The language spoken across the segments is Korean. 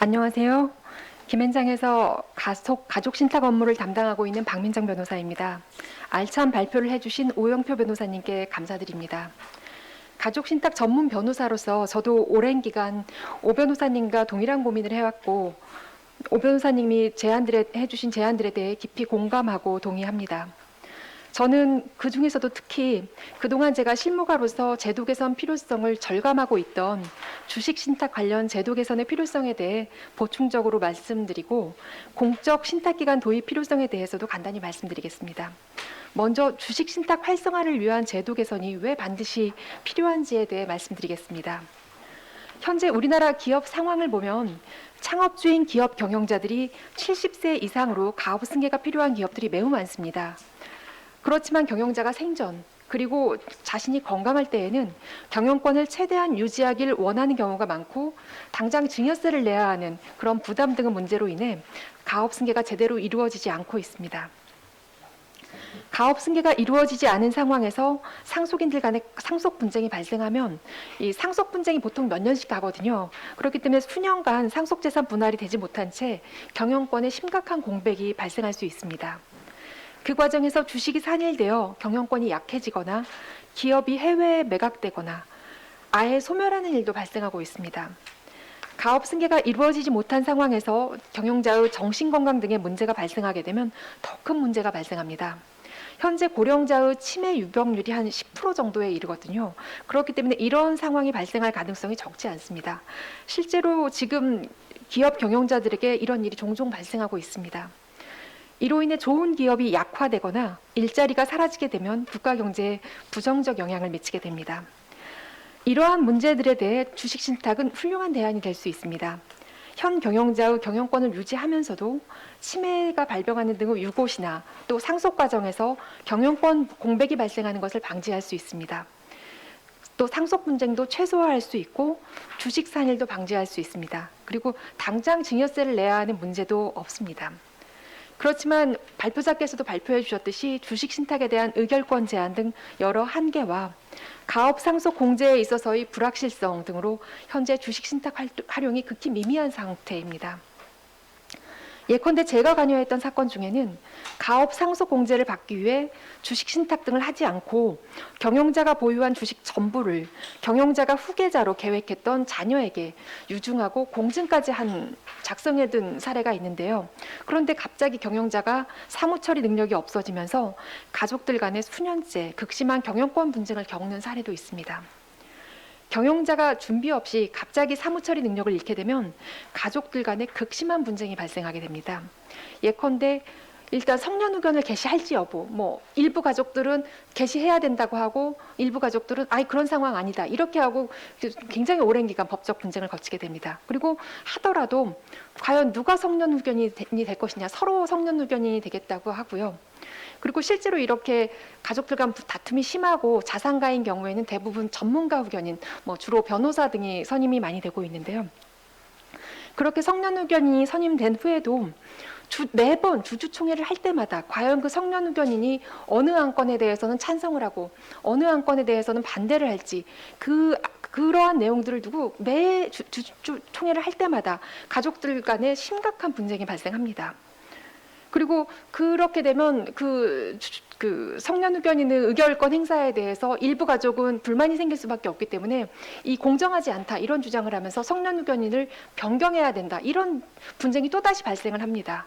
안녕하세요. 김현장에서 가족 신탁 업무를 담당하고 있는 박민정 변호사입니다. 알찬 발표를 해주신 오영표 변호사님께 감사드립니다. 가족 신탁 전문 변호사로서 저도 오랜 기간 오 변호사님과 동일한 고민을 해왔고, 오 변호사님이 해주신 제안들에 대해 깊이 공감하고 동의합니다. 저는 그 중에서도 특히 그동안 제가 실무가로서 제도 개선 필요성을 절감하고 있던 주식 신탁 관련 제도 개선의 필요성에 대해 보충적으로 말씀드리고, 공적 신탁 기관 도입 필요성에 대해서도 간단히 말씀드리겠습니다. 먼저 주식 신탁 활성화를 위한 제도 개선이 왜 반드시 필요한지에 대해 말씀드리겠습니다. 현재 우리나라 기업 상황을 보면 창업주인 기업 경영자들이 70세 이상으로 가업 승계가 필요한 기업들이 매우 많습니다. 그렇지만 경영자가 생전 그리고 자신이 건강할 때에는 경영권을 최대한 유지하길 원하는 경우가 많고, 당장 증여세를 내야 하는 그런 부담 등의 문제로 인해 가업 승계가 제대로 이루어지지 않고 있습니다. 가업 승계가 이루어지지 않은 상황에서 상속인들 간의 상속 분쟁이 발생하면 이 상속 분쟁이 보통 몇 년씩 가거든요. 그렇기 때문에 수년간 상속 재산 분할이 되지 못한 채 경영권에 심각한 공백이 발생할 수 있습니다. 그 과정에서 주식이 산일되어 경영권이 약해지거나 기업이 해외에 매각되거나 아예 소멸하는 일도 발생하고 있습니다. 가업 승계가 이루어지지 못한 상황에서 경영자의 정신건강 등의 문제가 발생하게 되면 더 큰 문제가 발생합니다. 현재 고령자의 치매 유병률이 한 10% 정도에 이르거든요. 그렇기 때문에 이런 상황이 발생할 가능성이 적지 않습니다. 실제로 지금 기업 경영자들에게 이런 일이 종종 발생하고 있습니다. 이로 인해 좋은 기업이 약화되거나 일자리가 사라지게 되면 국가 경제에 부정적 영향을 미치게 됩니다. 이러한 문제들에 대해 주식 신탁은 훌륭한 대안이 될 수 있습니다. 현 경영자의 경영권을 유지하면서도 치매가 발병하는 등의 유고시나 또 상속 과정에서 경영권 공백이 발생하는 것을 방지할 수 있습니다. 또 상속 분쟁도 최소화할 수 있고 주식 산일도 방지할 수 있습니다. 그리고 당장 증여세를 내야 하는 문제도 없습니다. 그렇지만 발표자께서도 발표해 주셨듯이 주식 신탁에 대한 의결권 제한 등 여러 한계와 가업 상속 공제에 있어서의 불확실성 등으로 현재 주식 신탁 활용이 극히 미미한 상태입니다. 예컨대 제가 관여했던 사건 중에는 가업 상속 공제를 받기 위해 주식 신탁 등을 하지 않고 경영자가 보유한 주식 전부를 경영자가 후계자로 계획했던 자녀에게 유증하고 공증까지 작성해둔 사례가 있는데요. 그런데 갑자기 경영자가 사무 처리 능력이 없어지면서 가족들 간의 수년째 극심한 경영권 분쟁을 겪는 사례도 있습니다. 경영자가 준비 없이 갑자기 사무처리 능력을 잃게 되면 가족들 간에 극심한 분쟁이 발생하게 됩니다. 예컨대 일단 성년 후견을 개시할지 여부, 일부 가족들은 개시해야 된다고 하고 일부 가족들은 그런 상황 아니다 이렇게 하고 굉장히 오랜 기간 법적 분쟁을 거치게 됩니다. 그리고 하더라도 과연 누가 성년 후견이 될 것이냐, 서로 성년 후견이 되겠다고 하고요. 그리고 실제로 이렇게 가족들 간 다툼이 심하고 자산가인 경우에는 대부분 전문가 후견인, 주로 변호사 등이 선임이 많이 되고 있는데요. 그렇게 성년 후견인이 선임된 후에도 매번 주주총회를 할 때마다 과연 그 성년 후견인이 어느 안건에 대해서는 찬성을 하고 어느 안건에 대해서는 반대를 할지 그러한 내용들을 두고 매 주주총회를 할 때마다 가족들 간에 심각한 분쟁이 발생합니다. 그리고 그렇게 되면 그 성년 후견인의 의결권 행사에 대해서 일부 가족은 불만이 생길 수밖에 없기 때문에 이 공정하지 않다 이런 주장을 하면서 성년 후견인을 변경해야 된다 이런 분쟁이 또다시 발생을 합니다.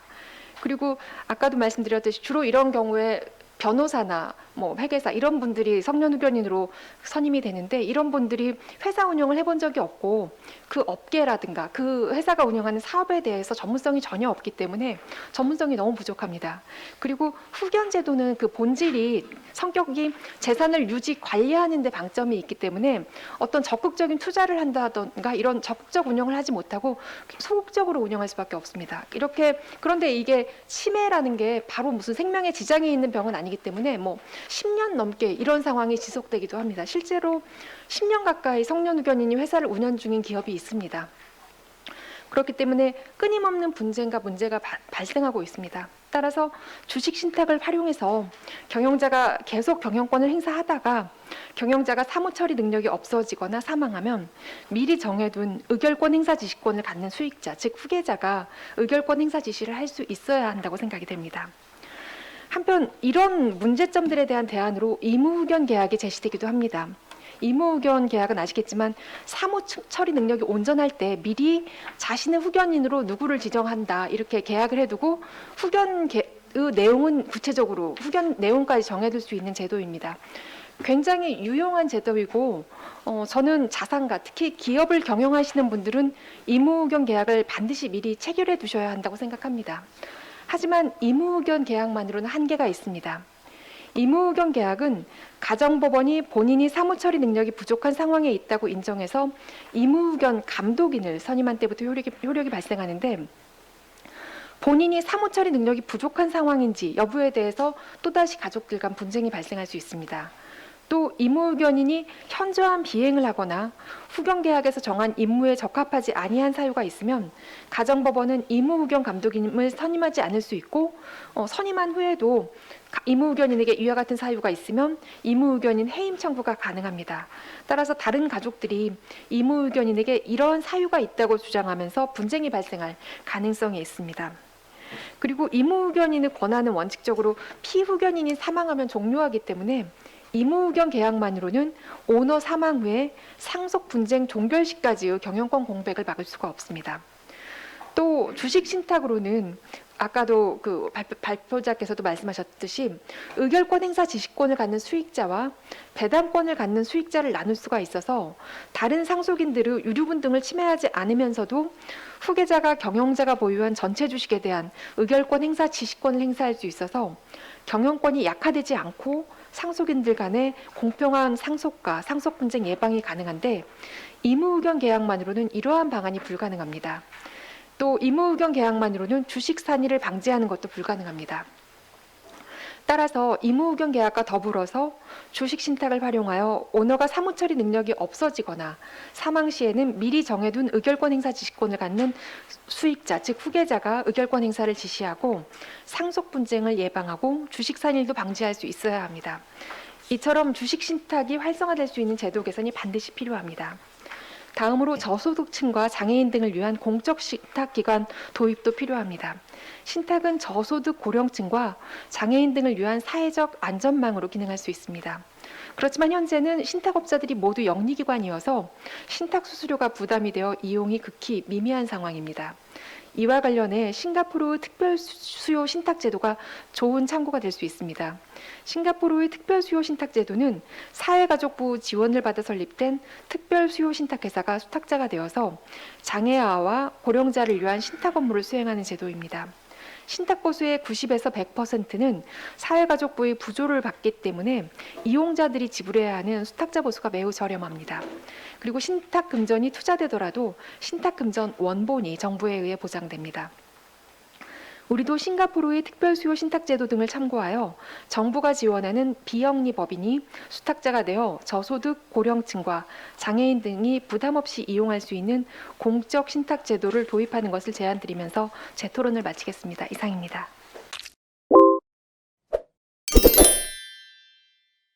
그리고 아까도 말씀드렸듯이 주로 이런 경우에 변호사나 회계사 이런 분들이 성년 후견인으로 선임이 되는데, 이런 분들이 회사 운영을 해본 적이 없고 그 업계라든가 그 회사가 운영하는 사업에 대해서 전문성이 전혀 없기 때문에 전문성이 너무 부족합니다. 그리고 후견 제도는 그 본질이 성격이 재산을 유지 관리하는 데 방점이 있기 때문에 어떤 적극적인 투자를 한다던가 이런 적극적 운영을 하지 못하고 소극적으로 운영할 수밖에 없습니다. 그런데 이게 치매라는 게 바로 무슨 생명에 지장이 있는 병은 아니기 때문에 10년 넘게 이런 상황이 지속되기도 합니다. 실제로 10년 가까이 성년 후견인이 회사를 운영 중인 기업이 있습니다. 그렇기 때문에 끊임없는 분쟁과 문제가 발생하고 있습니다. 따라서 주식 신탁을 활용해서 경영자가 계속 경영권을 행사하다가 경영자가 사무 처리 능력이 없어지거나 사망하면 미리 정해둔 의결권 행사 지시권을 갖는 수익자, 즉 후계자가 의결권 행사 지시를 할 수 있어야 한다고 생각이 됩니다. 한편 이런 문제점들에 대한 대안으로 의무후견 계약이 제시되기도 합니다. 의무후견 계약은 아시겠지만 사무 처리 능력이 온전할 때 미리 자신의 후견인으로 누구를 지정한다 이렇게 계약을 해두고 후견의 내용은 구체적으로 후견 내용까지 정해둘 수 있는 제도입니다. 굉장히 유용한 제도이고 저는 자산가 특히 기업을 경영하시는 분들은 의무후견 계약을 반드시 미리 체결해 두셔야 한다고 생각합니다. 하지만 의무후견 계약만으로는 한계가 있습니다. 의무후견 계약은 가정법원이 본인이 사무처리 능력이 부족한 상황에 있다고 인정해서 의무후견 감독인을 선임한 때부터 효력이 발생하는데 본인이 사무처리 능력이 부족한 상황인지 여부에 대해서 또다시 가족들 간 분쟁이 발생할 수 있습니다. 또 의무후견인이 현저한 비행을 하거나 후견계약에서 정한 임무에 적합하지 아니한 사유가 있으면 가정법원은 의무후견 감독인을 선임하지 않을 수 있고 선임한 후에도 의무후견인에게 이와 같은 사유가 있으면 의무후견인 해임 청구가 가능합니다. 따라서 다른 가족들이 의무후견인에게 이런 사유가 있다고 주장하면서 분쟁이 발생할 가능성이 있습니다. 그리고 의무후견인의 권한은 원칙적으로 피후견인이 사망하면 종료하기 때문에 의무후견 계약만으로는 오너 사망 후에 상속 분쟁 종결 시까지의 경영권 공백을 막을 수가 없습니다. 또 주식 신탁으로는 아까도 그 발표자께서도 말씀하셨듯이 의결권 행사 지시권을 갖는 수익자와 배당권을 갖는 수익자를 나눌 수가 있어서 다른 상속인들의 유류분 등을 침해하지 않으면서도 후계자가 경영자가 보유한 전체 주식에 대한 의결권 행사 지시권을 행사할 수 있어서 경영권이 약화되지 않고 상속인들 간의 공평한 상속과 상속 분쟁 예방이 가능한데 의무후견 계약만으로는 이러한 방안이 불가능합니다. 또 의무후견 계약만으로는 주식 산의를 방지하는 것도 불가능합니다. 따라서 의무후견 계약과 더불어서 주식 신탁을 활용하여 오너가 사무처리 능력이 없어지거나 사망 시에는 미리 정해둔 의결권 행사 지시권을 갖는 수익자, 즉 후계자가 의결권 행사를 지시하고 상속 분쟁을 예방하고 주식 산일도 방지할 수 있어야 합니다. 이처럼 주식 신탁이 활성화될 수 있는 제도 개선이 반드시 필요합니다. 다음으로 저소득층과 장애인 등을 위한 공적 신탁기관 도입도 필요합니다. 신탁은 저소득 고령층과 장애인 등을 위한 사회적 안전망으로 기능할 수 있습니다. 그렇지만 현재는 신탁업자들이 모두 영리기관이어서 신탁 수수료가 부담이 되어 이용이 극히 미미한 상황입니다. 이와 관련해 싱가포르의 특별수요 신탁제도가 좋은 참고가 될 수 있습니다. 싱가포르의 특별수요 신탁제도는 사회가족부 지원을 받아 설립된 특별수요 신탁회사가 수탁자가 되어서 장애아와 고령자를 위한 신탁 업무를 수행하는 제도입니다. 신탁 보수의 90에서 100%는 사회가족부의 부조를 받기 때문에 이용자들이 지불해야 하는 수탁자 보수가 매우 저렴합니다. 그리고 신탁 금전이 투자되더라도 신탁 금전 원본이 정부에 의해 보장됩니다. 우리도 싱가포르의 특별수요 신탁제도 등을 참고하여 정부가 지원하는 비영리 법인이 수탁자가 되어 저소득 고령층과 장애인 등이 부담 없이 이용할 수 있는 공적 신탁제도를 도입하는 것을 제안드리면서 제 토론을 마치겠습니다. 이상입니다.